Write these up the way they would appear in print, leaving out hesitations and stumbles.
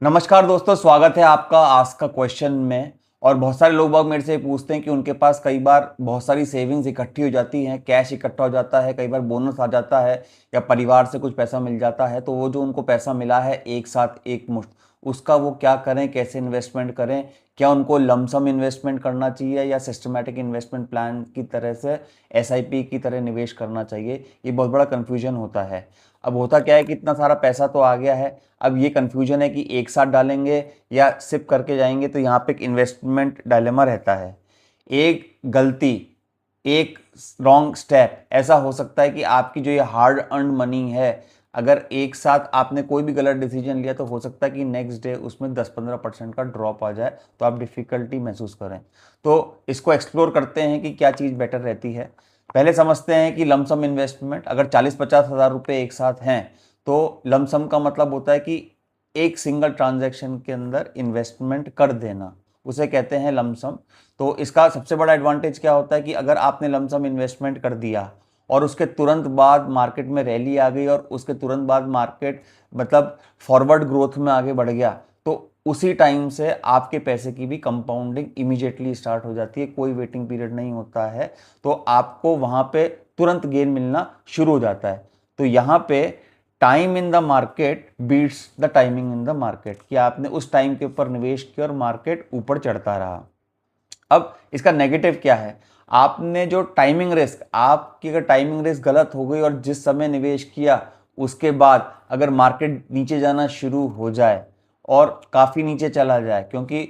नमस्कार दोस्तों, स्वागत है आपका आस्क का क्वेश्चन में। और बहुत सारे लोग बाग मेरे से पूछते हैं कि उनके पास कई बार बहुत सारी सेविंग्स इकट्ठी हो जाती हैं, कैश इकट्ठा हो जाता है, कई बार बोनस आ जाता है या परिवार से कुछ पैसा मिल जाता है, तो वो जो उनको पैसा मिला है एक साथ एक मुश्त, उसका वो क्या करें, कैसे इन्वेस्टमेंट करें, क्या उनको लमसम इन्वेस्टमेंट करना चाहिए या सिस्टमेटिक इन्वेस्टमेंट प्लान की तरह से एसआईपी की तरह निवेश करना चाहिए। ये बहुत बड़ा कन्फ्यूजन होता है। अब होता क्या है कि इतना सारा पैसा तो आ गया है, अब ये कन्फ्यूजन है कि एक साथ डालेंगे या सिप करके जाएंगे, तो यहाँ पे एक इन्वेस्टमेंट डायलेमा रहता है। एक गलती, एक रॉन्ग स्टेप ऐसा हो सकता है कि आपकी जो ये हार्ड अर्न मनी है, अगर एक साथ आपने कोई भी गलत डिसीजन लिया तो हो सकता है कि नेक्स्ट डे उसमें 10-15% का ड्रॉप आ जाए, तो आप डिफ़िकल्टी महसूस करें। तो इसको एक्सप्लोर करते हैं कि क्या चीज़ बेटर रहती है। पहले समझते हैं कि लमसम इन्वेस्टमेंट, अगर 40-50 हज़ार रुपये एक साथ हैं तो लमसम का मतलब होता है कि एक सिंगल ट्रांजैक्शन के अंदर इन्वेस्टमेंट कर देना, उसे कहते हैं लमसम। तो इसका सबसे बड़ा एडवांटेज क्या होता है कि अगर आपने लमसम इन्वेस्टमेंट कर दिया और उसके तुरंत बाद मार्केट में रैली आ गई और उसके तुरंत बाद मार्केट मतलब फॉरवर्ड ग्रोथ में आगे बढ़ गया, तो उसी टाइम से आपके पैसे की भी कंपाउंडिंग इमीडिएटली स्टार्ट हो जाती है, कोई वेटिंग पीरियड नहीं होता है। तो आपको वहां पे तुरंत गेन मिलना शुरू हो जाता है। तो यहाँ पे time in the market beats the timing in the market, कि आपने उस टाइम के ऊपर निवेश किया और मार्केट ऊपर चढ़ता रहा। अब इसका नेगेटिव क्या है, आपने जो टाइमिंग रिस्क, आपकी अगर टाइमिंग रिस्क गलत हो गई और जिस समय निवेश किया उसके बाद अगर मार्केट नीचे जाना शुरू हो जाए और काफ़ी नीचे चला जाए, क्योंकि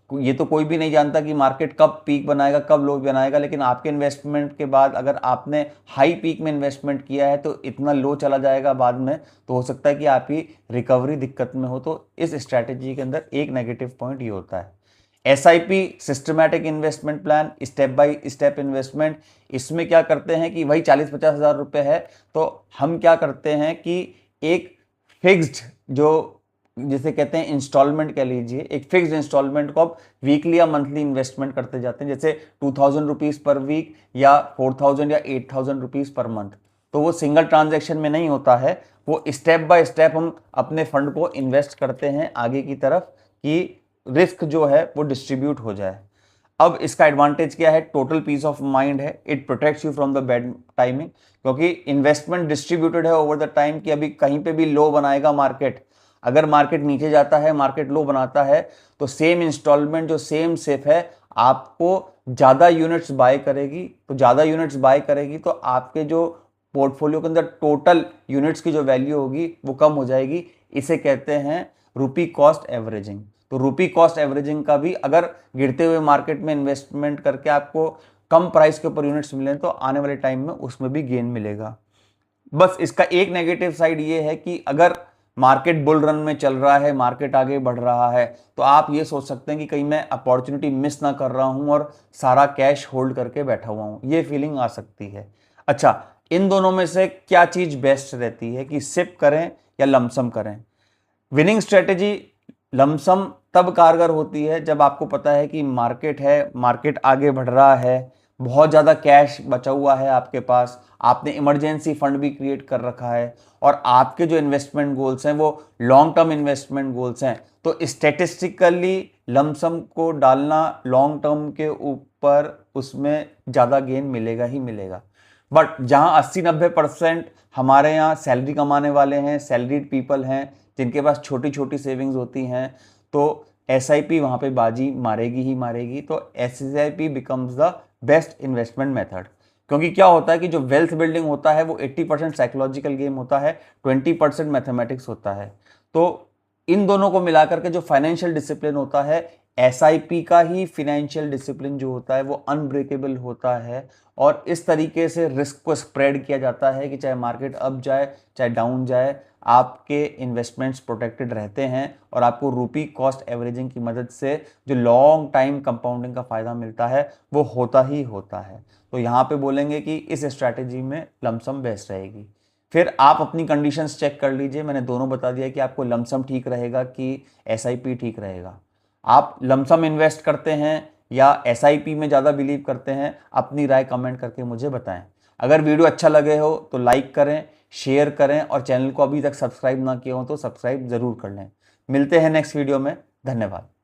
ये तो कोई भी नहीं जानता कि मार्केट कब पीक बनाएगा कब लो बनाएगा, लेकिन आपके इन्वेस्टमेंट के बाद अगर आपने हाई पीक में इन्वेस्टमेंट किया है तो इतना लो चला जाएगा बाद में, तो हो सकता है कि आपकी रिकवरी दिक्कत में हो। तो इस स्ट्रैटेजी के अंदर एक नेगेटिव पॉइंट ये होता है। SIP systematic investment plan, step by step investment, इसमें क्या करते हैं कि वही 40-50 हज़ार रुपये है, तो हम क्या करते हैं कि एक फिक्स्ड, जो जिसे कहते हैं इंस्टॉलमेंट कह लीजिए, एक फिक्स्ड इंस्टॉलमेंट को आप वीकली या मंथली इन्वेस्टमेंट करते जाते हैं, जैसे 2000 रुपीज़ पर वीक या 4000 या 8000 रुपीज़ पर मंथ। तो वो सिंगल ट्रांजेक्शन में नहीं होता है, वो स्टेप बाय स्टेप हम अपने फंड को इन्वेस्ट करते हैं आगे की तरफ, कि रिस्क जो है वो डिस्ट्रीब्यूट हो जाए। अब इसका एडवांटेज क्या है, टोटल पीस ऑफ माइंड है, it protects you from the bad timing, क्योंकि इन्वेस्टमेंट डिस्ट्रीब्यूटेड है ओवर द टाइम, कि अभी कहीं पे भी लो बनाएगा मार्केट, अगर मार्केट नीचे जाता है, मार्केट लो बनाता है, तो सेम इंस्टॉलमेंट जो सेम सेफ है आपको ज़्यादा यूनिट्स बाय करेगी, तो ज़्यादा यूनिट्स बाय करेगी तो आपके जो पोर्टफोलियो के अंदर टोटल यूनिट्स की जो वैल्यू होगी वो कम हो जाएगी। इसे कहते हैं रुपी कॉस्ट एवरेजिंग। तो रुपी कॉस्ट एवरेजिंग का भी, अगर गिरते हुए मार्केट में इन्वेस्टमेंट करके आपको कम प्राइस के ऊपर यूनिट्स मिले तो आने वाले टाइम में उसमें भी गेन मिलेगा। बस इसका एक नेगेटिव साइड ये है कि अगर मार्केट बुल रन में चल रहा है, मार्केट आगे बढ़ रहा है, तो आप ये सोच सकते हैं कि कहीं मैं अपॉर्चुनिटी मिस ना कर रहा हूं और सारा कैश होल्ड करके बैठा हुआ हूं, ये फीलिंग आ सकती है। अच्छा, इन दोनों में से क्या चीज बेस्ट रहती है कि सिप करें या लमसम करें? विनिंग स्ट्रेटेजी लमसम तब कारगर होती है जब आपको पता है कि मार्केट है, मार्केट आगे बढ़ रहा है, बहुत ज़्यादा कैश बचा हुआ है आपके पास, आपने इमरजेंसी फंड भी क्रिएट कर रखा है और आपके जो इन्वेस्टमेंट गोल्स हैं वो लॉन्ग टर्म इन्वेस्टमेंट गोल्स हैं। तो स्टेटिस्टिकली लमसम को डालना लॉन्ग टर्म के ऊपर, उसमें ज़्यादा गेन मिलेगा ही मिलेगा। बट जहाँ 80-90% हमारे यहाँ सैलरी कमाने वाले हैं, सैलरीड पीपल हैं, जिनके पास छोटी छोटी सेविंग्स होती हैं, तो एसआईपी वहाँ पे बाजी मारेगी ही मारेगी। तो SIP becomes the best investment method, क्योंकि क्या होता है कि जो वेल्थ बिल्डिंग होता है वो 80% साइकोलॉजिकल गेम होता है, 20% मैथमेटिक्स होता है। तो इन दोनों को मिलाकर के जो फाइनेंशियल डिसिप्लिन होता है, एसआईपी का ही फाइनेंशियल डिसिप्लिन जो होता है वो अनब्रेकेबल होता है। और इस तरीके से रिस्क को स्प्रेड किया जाता है कि चाहे मार्केट अप जाए चाहे डाउन जाए, आपके इन्वेस्टमेंट्स प्रोटेक्टेड रहते हैं और आपको रुपी कॉस्ट एवरेजिंग की मदद से जो लॉन्ग टाइम कंपाउंडिंग का फायदा मिलता है वो होता ही होता है। तो यहाँ पे बोलेंगे कि इस स्ट्रैटेजी में लमसम बेस्ट रहेगी। फिर आप अपनी कंडीशंस चेक कर लीजिए, मैंने दोनों बता दिया कि आपको लमसम ठीक रहेगा कि एसआईपी ठीक रहेगा। आप लमसम इन्वेस्ट करते हैं या एसआईपी में ज़्यादा बिलीव करते हैं, अपनी राय कमेंट करके मुझे बताएं। अगर वीडियो अच्छा लगे हो तो लाइक करें, शेयर करें और चैनल को अभी तक सब्सक्राइब ना किया हो तो सब्सक्राइब ज़रूर कर लें। मिलते हैं नेक्स्ट वीडियो में। धन्यवाद।